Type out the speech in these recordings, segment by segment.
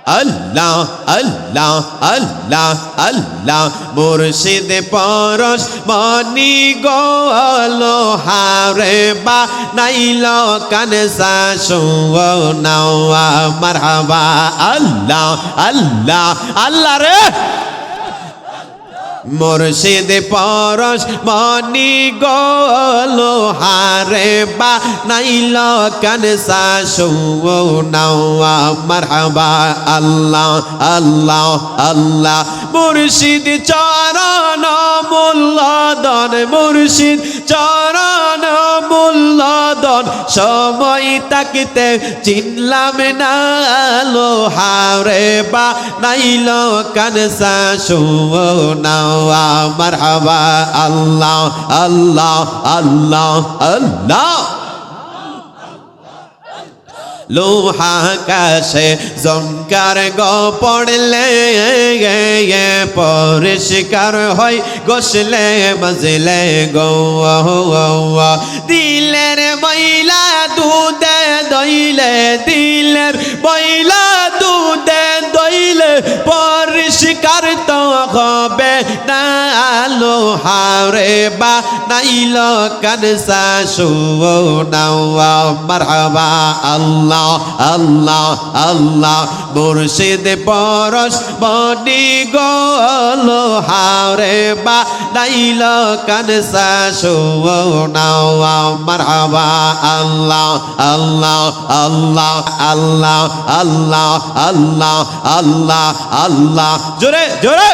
আল্লাহ আল্লাহ আল্লাহ আল্লাহ মুর্শিদ পরশ মনি গলো হারে বা নাইল কানসা শুনাও মারহাবা আল্লাহ আল্লাহ আল্লাহ রে মুর্শিদ পরশ মনি গলো হারে বা নাইল কানসা শুনাও মারহাবা আল্লাহ আল্লাহ আল্লাহ মুর্শিদ চরণ মূল্যদন মুর্শিদ চরণ মূল্যদন সময় তাকিতে চিনলাম না লো হারে বা নাইল কানসা শুনাও মারহাবা আল্লাহ আল্লাহ আল্লাহ আল্লাহ লোহা কাশে জঙ্কার গো পড়লে পরিষ্কার হয় গোসলে মজলে গো দিলের ময়লা দুধে দইলে দিলের ময়লা দুধে দইলে পরিষ্কার তো হবে না লোহারে বা নাইল কানসা শুনাও মারহাবা আল্লাহ আল্লাহ আল্লাহ মুর্শিদ পরশ মনি গলো হারে বা নাইল কানসা শুনাও মারহাবা আল্লাহ আল্লাহ আল্লাহ আল্লাহ আল্লাহ আল্লাহ আল্লাহ আল্লাহ জোরে জোরে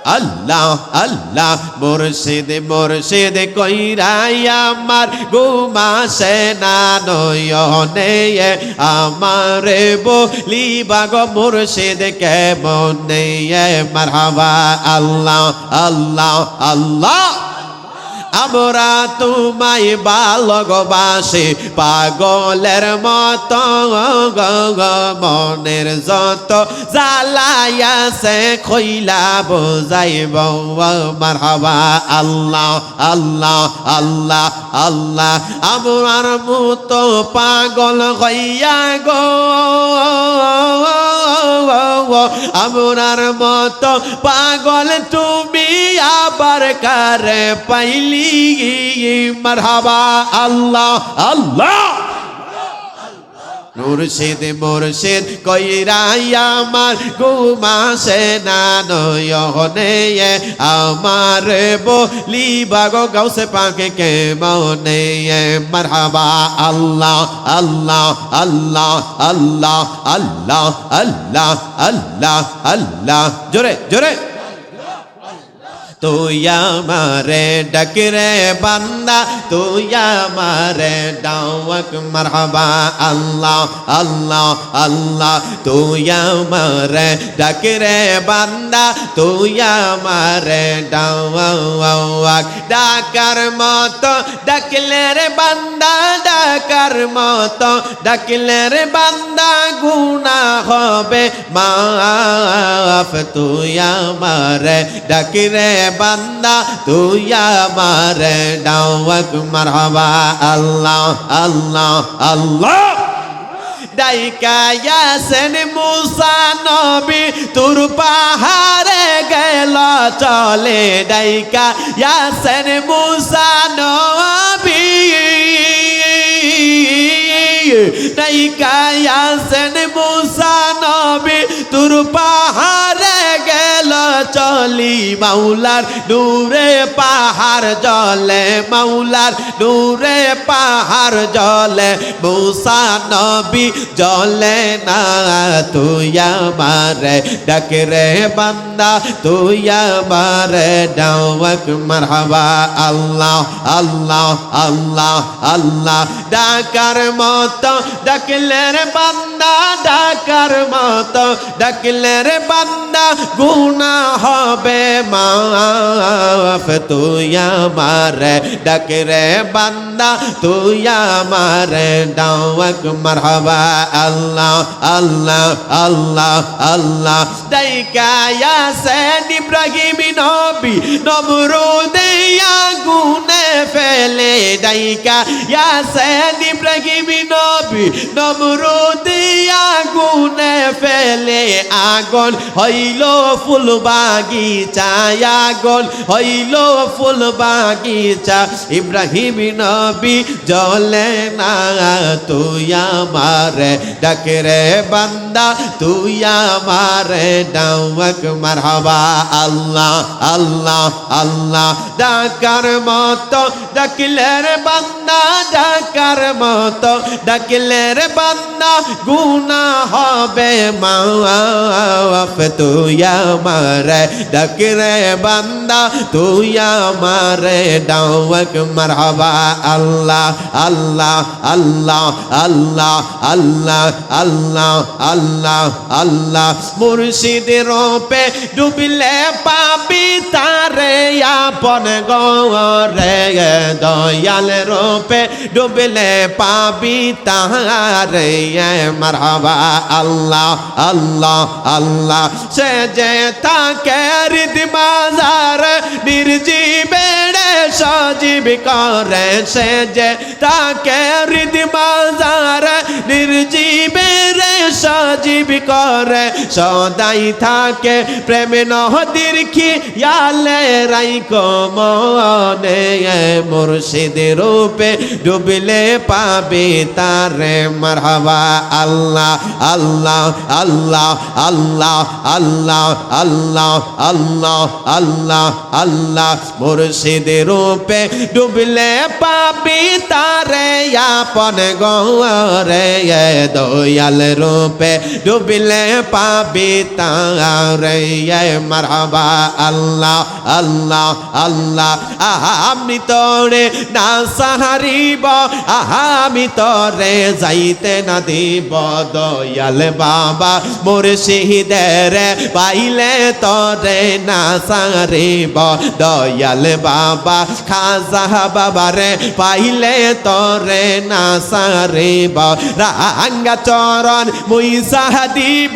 আল্লাহ আল্লাহ মুর্শিদ মুর্শিদ কইরাই আমার ঘুমাসে না নয়নে আমারে বলিবা গো মুর্শিদ কেমনে মারহাবা আল্লাহ আল্লাহ আল্লাহ আমরা তোমায় ভালোবাসি পাগলের মতো মনের যত জ্বালায়াছে খইলা বোঝাইব মারহাবা আল্লাহ আল্লাহ আল্লাহ আল্লাহ আমার মতো পাগল হইয়া গো আমার মতো পাগল তুমি আবার কারে পাইলি মারহাবা আল্লাহ আল্লাহ মুর্শিদ মুর্শিদ কইরাই আমার ঘুমাসে না নয়নে আমার বলিবা গো গাউসে পাকে কেমনে মারহাবা আল্লাহ আল্লাহ আল্লাহ আল্লাহ আল্লাহ আল্লাহ আল্লাহ আল্লাহ জোরে জোরে তুই আমারে ডাকরে বান্দা তুই আমারে ডাওয়াক মারহাবা আল্লাহ আল্লাহ আল্লাহ তুই আমারে ডাকরে বান্দা তুই আমারে ডাওয়াক ডাকার মতো ডাকলে রে বান্দা ডাকার মতো ডাকলে রে বান্দা গুনাহ হবে মাফ তুই আমারে ডাকরে বান্দা তুই আমারে ডাওয়াক মারহাবা আল্লাহ আল্লাহ আল্লাহ ডাইকা ইয়াসেন মুসা নবী তুর পাহাড়ে গেল চলে ডাইকা ইয়াসেন মুসা নবী ডাইকা ইয়াসেন মুসা নবী তুর পাহাড়ে গেল চলি মাওলার নূরে পাহাড় জলে মাওলার নূরে পাহাড় জলে মুসা নবী জলে না তুই আমারে ডাকরে বান্দা তুই আমারে ডাওয়াক মারহাবা আল্লাহ আল্লাহ আল্লাহ আল্লাহ ডাকার মতো ডাকলে রে বান্দা ডাকার মতো ডাকলে রে বান্দা গুনাহ হবে মাফ তুই আমার ডাক রে বান্দা তুই আমার ডাক মারহাবা আল্লাহ আল্লাহ আল্লাহ আল্লাহ ডাইকা ইয়াসিন ইব্রাহিম নবী নমরুদে আগুনে ফেলে ডাইকা ইয়াসিন ইব্রাহিম নবী নমরুদে আগুনে ফেলে আগুন হইল ফুল বাগিচা আগুন হইল ফুল বাগিচা ইব্রাহিম নবী জ্বলে না তুই আমার ডাক রে বান্দা তুই আমার ডাক মারহাবা আল্লাহ আল্লাহ আল্লাহ ডাকার মতো ডাকলে রে বান্দা ডাকার মতো ডাকলে রে বান্দা গুনাহ হবে মাফ তুই আমার ডাক রে বান্দা তুই আমার ডাক মারহাবা আল্লাহ আল্লাহ আল্লাহ আল্লাহ আল্লাহ আল্লাহ আল্লাহ আল্লাহ মুর্শিদের রূপে ডুবলে পাবি তারে আপন গরে দয়াল রূপে ডুবলে পাবি তারে মারহাবা আল্লাহ আল্লাহ আল্লাহ সে যে তাকে হৃদ মাজার নির্জীবেড়ে সজীব করে সে যে তাকে হৃদ মাজার নির্জীবেড়ে সজীব করে সদাই থাকে প্রেমে নদীর খিয়ালে রাইকো মনে মুর্শিদ রূপে ডুবলে পাবে তারে মারহাবা আল্লাহ আল্লাহ আল্লাহ আল্লাহ আল্লাহ আল্লাহ আল্লাহ আল্লাহ আল্লাহ মুর্শিদ রূপে ডুবলে পাবি তারে আপন গরে দয়াল রূপে ডুবলে পাবি তারে মারহাবা আল্লাহ আল্লাহ আল্লাহ আমি তোরে না সাহারিব আমি তোরে যাইতে না দিব দয়াল বাবা মুর্শিদের পাইলে তোরে না সাহারিব দয়াল বাবা খাজা বাবারে পাইলে তোরে না সাহারিব রাঙ্গা চরণ মুই সাহা দিব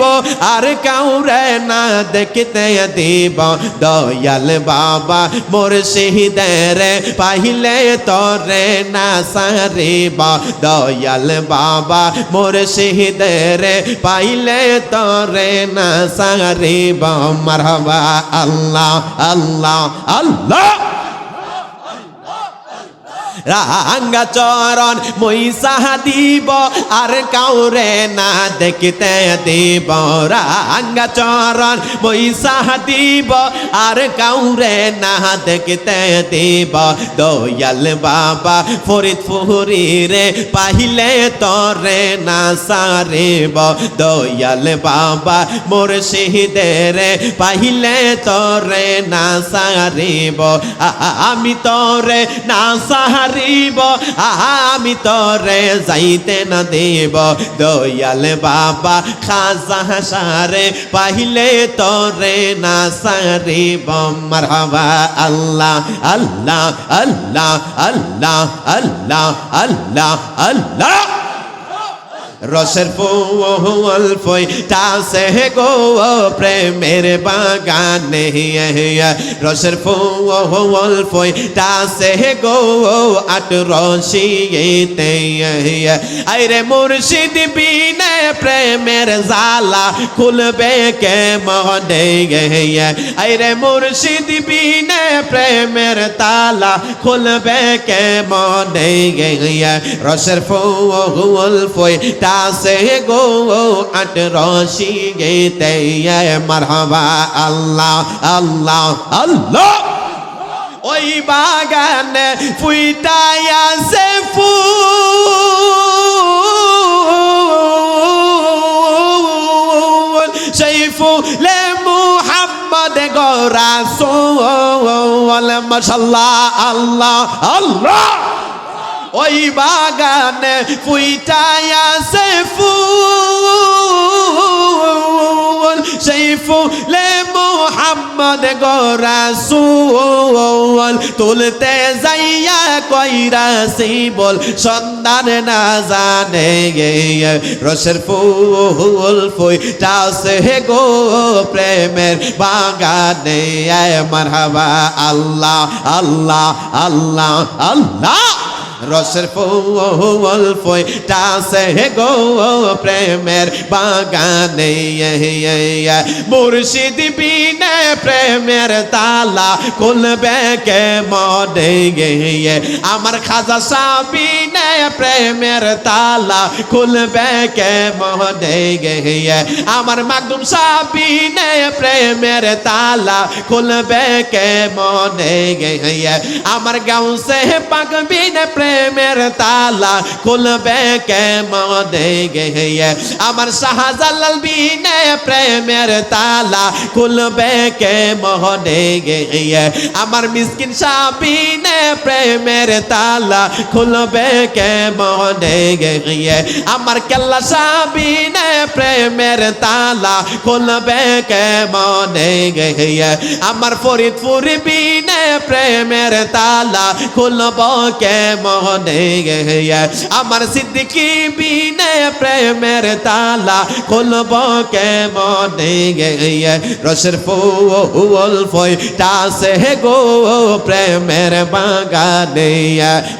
আর কাউরে না দেখতে দিব দয়াল বাবা মুর্শিদের পাইলে তোরে না সারিব দয়াল বাবা মুর্শিদের পাইলে তোরে না সারিব মারহাবা আল্লাহ আল্লাহ আল্লাহ রাঙ্গা চরণ মই সাহা দিব আর কাউরে না দেখতে দিব রাঙ্গা চরণ মই সাহা দিব আর কাউরে না দেখতে দিব দয়াল বাবা ফরিদপুরি রে পাইলে তোরে না সারিব দয়াল বাবা মুর্শিদের পাইলে তোরে না সারিব আমি তোরে না সাহারিব আমি তোরে যাইতে না দেব দয়াল বাবা খাজা সারে পাইলে তোরে না সারিব মারহাবা আল্লাহ আল্লাহ আল্লাহ আল্লাহ আল্লাহ আল্লাহ আল্লাহ রসের ফুল ফইতাছে গো প্রেমের বাগানে রসের ফুল ফইতাছে গো আট রশিতে আইরে মুর্শিদ বিনে প্রেমের জালা খুলবে কে মনে আইরে মুর্শিদ বিনে প্রেমের তালা খুলবে কে মনে রসের ফুল ফইতা से गो अट रोशी गेते मरहबा अल्लाह अल्लाह अल्लाह ओई बागान फुइटाया से फूल शैफुले मुहम्मद गो रसूल माशाल्लाह अल्लाह अल्लाह ওই বাগানে ফুইটায়া সে ফুল সেই ফুলে মুহাম্মদ মোহাম্মদ গো রাসূল তুলতে যাইয়া কইরাছি বল সন্ধান না জানে রসের ফুল ফুইটাছে গো প্রেমের বাগানে মারহাবা আল্লাহ আল্লাহ আল্লাহ আল্লাহ রসের ফুল ফুইটাছে গো প্রেমের বাগানে মুর্শিদ বিনে প্রেমের তালা খুলবে কে মনে আমার খাজা সাবিনে প্রেমের তালা খুলবে কে মনে আমার মাকদুম সাবিনে প্রেমের তালা খুলবে কে মনে আমার গাউসে পাক বিনে প্রেমের তালা খুলবে কে মনে আমার শাহজালাল বিনে প্রেমের তালা খুলবে কে মনে আমার মিসকিন সাবিনে প্রেমের তালা খুলবে কে মনে আমার কেল্লা সাবিনে প্রেমের তালা খুলবে কে মনে আমার ফরিদপুর বিনে প্রেমের তালা খুলব কে মনে আমার সিদ্দিকি বিনে প্রেমের তালা খুলব কে মনে রসের ফুল ফুইটাছে গো প্রেমের বাগানে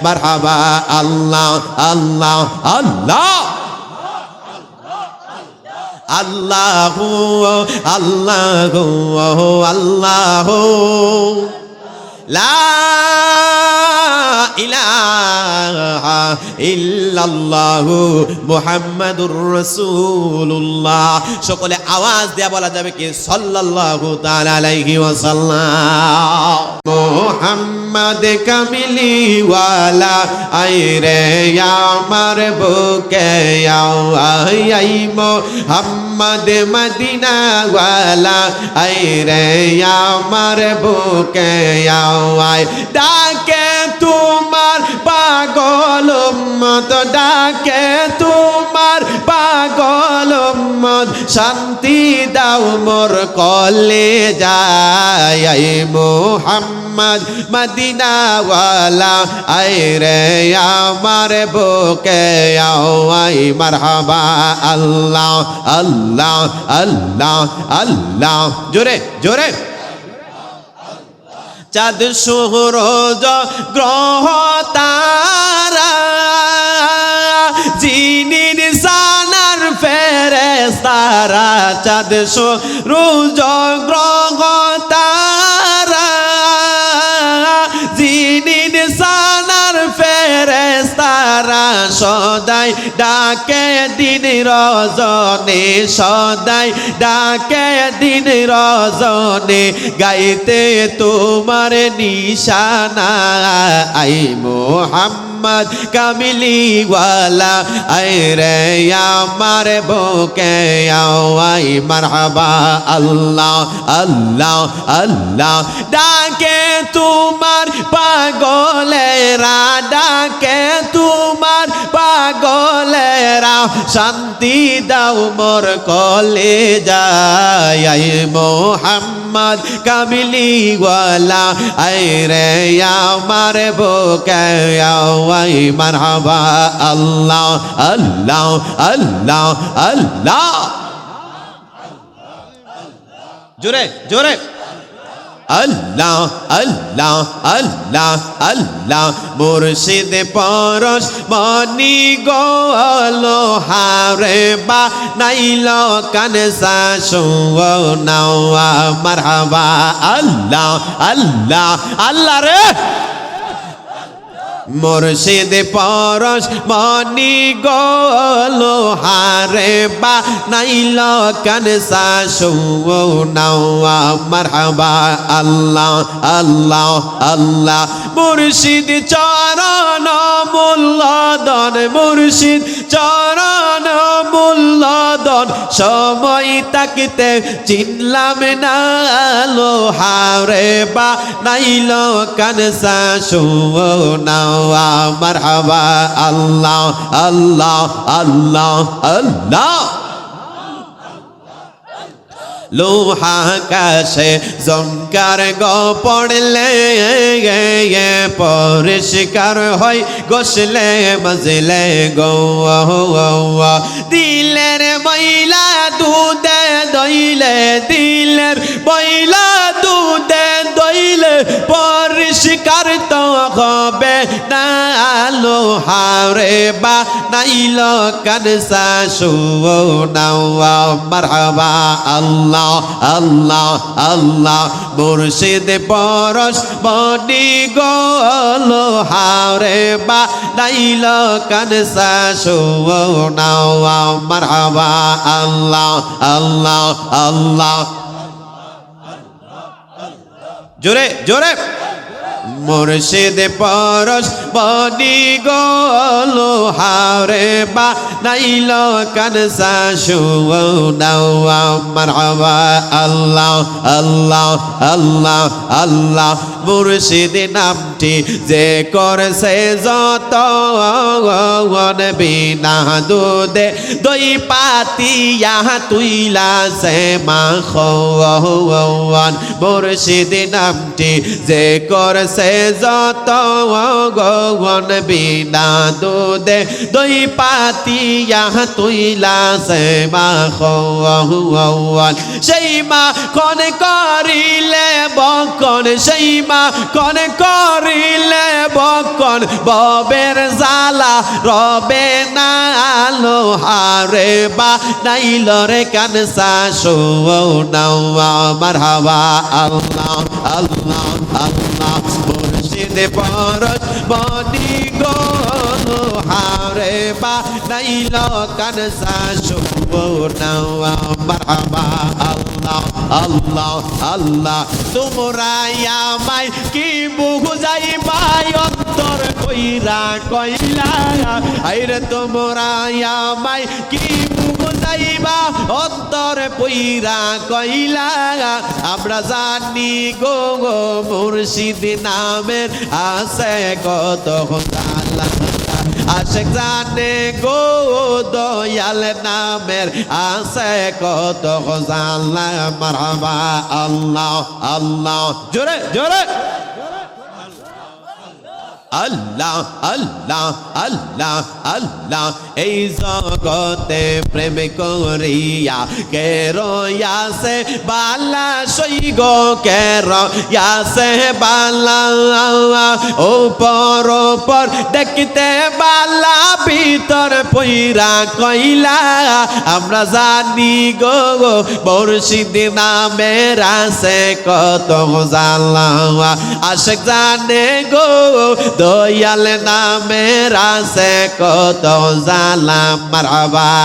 মারহাবা আল্লাহ আল্লাহ আল্লাহ আল্লাহু আল্লাহু আল্লাহু লা ইলাহা ইল্লাল্লাহু মুহাম্মাদুর রাসূলুল্লাহ সকলে আওয়াজ দেয়া বলা যাবে কি সাল্লাল্লাহু তাআলা আলাইহি ওয়াসাল্লাম মুহাম্মদ কামিলি ওয়ালা আইরে আমার বুকে আই মুহাম্মদ মদিনা ওয়ালা আইরে আমার বুকে আয় ডাকে তোমার পাগল উম্মত ডাকে তোমার পাগল উম্মত শান্তি দাও মোর কলে যায় মুহাম্মদ মদিনা ওয়ালা আইরে আমার বুকে আই মারহাবা আল্লাহ আল্লাহ আল্লাহ আল্লাহ জোরে জোরে চাঁদ সূরজ গ্রহ তারা জিনির সানার ফেরেশতারা চাঁদ সূরজ গ্রহ তারা জিনির সানার ফেরেশতারা সদাই ডাকে দিন রজনী সদাই ডাকে দিন রজনী গাইতে তোমার নিশানা আই মুহাম্মদ কামিলি ওয়ালা আইরে আমার বুকে আই মারহাবা আল্লাহ আল্লাহ আল্লাহ ডাকে তোমার পাগলেরা ডাকে তোমার পাগলেরা শান্তি দাও মোর কলে যায় মুহাম্মদ কামিলি ওয়ালা আইরে আমার বুকে আই মারহাবা আল্লাহ আল্লাহ আল্লাহ আল্লাহ জোরে জোরে আল্লাহ আল্লাহ আল্লাহ আল্লাহ মুর্শিদ পরশ মনি গোলো হারে বা নাইল কানসা সুনাওয়া মারহাবা আল্লাহ আল্লাহ আল্লাহ রে মুর্শিদ পরশ মনি গোলো হারে বা নাইল কানসা সুনাওয়া মারহাবা আল্লাহ আল্লাহ আল্লাহ মুর্শিদ চরণ মূল্যদন মুর্শিদ চরণ মূল্যদন সময় তাকিতে চিনলাম না লো হারে বা নাইল কানসা সুনাওয়া মারহাবা আল্লাহ আল্লাহ আল্লাহ আল্লাহ লোহা কাশে জমকার গো পড়লে পরিষ্কার হয় গোসলে মজলে গো দিলের ময়লা দুধে দইলে দিলের ময়লা দুধে দইলে পরিষ্কার তো হবে না লোহারে বা নাইল কানসা সুনাও মারহাবা আল্লাহ আল্লাহ আল্লাহ মুর্শিদ পরশ বনি গো লোহারে বা নাইল কানসা সুনাও মারহাবা আল্লাহ আল্লাহ আল্লাহ জোরে জোরে মুর্শিদ পরশ বনি গো লোহারে বা নাইল কানসা সুনাও মারহাবা আল্লাহ আল্লাহ আল্লাহ আল্লাহ মুর্শিদ নামটি যে করছে যত বিনা দুধে দই পাতিয়া তুইলা সে মাখন মুর্শিদ নামটি যে করছে যত গগন বিনা দুধে দই পাতিয়া তুইলা সে মাখন সেই মাখন করিলে বকন সেই মাখন করিলে বকন ববের জালা রবে না লোহারে বা নাইল রে কানসা সুনাও মারহাবা আল্লাহ আল্লাহ আল্লাহ মুর্শিদ পরশ বনি গো লোহারে বা নাইল কানসা সুনাও মারহাবা আল্লাহ আল্লাহ আল্লাহ তোমরা আমায় কি বুঝাইবা অন্তর কইরা কইলা আইরে তোমরা আমায় কি বুঝাইবা অন্তর কইরা কইলা আমরা জানি গো মুর্শিদ নামের আছে কত জালা আশেক জানে গো দয়াল নামের আছে কত জালা মারহাবা আল্লাহ আল্লাহ জোরে জোরে আল্লাহ আল্লাহ আল্লাহ আল্লাহ এই জগতে প্রেম করিয়া কে রয়াসে বালা সই গো কে রয়াসে বালা উপর উপর দেখতে বালা ভিতর পইরা কইলা আমরা জানি গো মুর্শিদ নামের আছে কত জালা আশেক জানে গো দয়াল নামের আছে কত জালা মারহাবা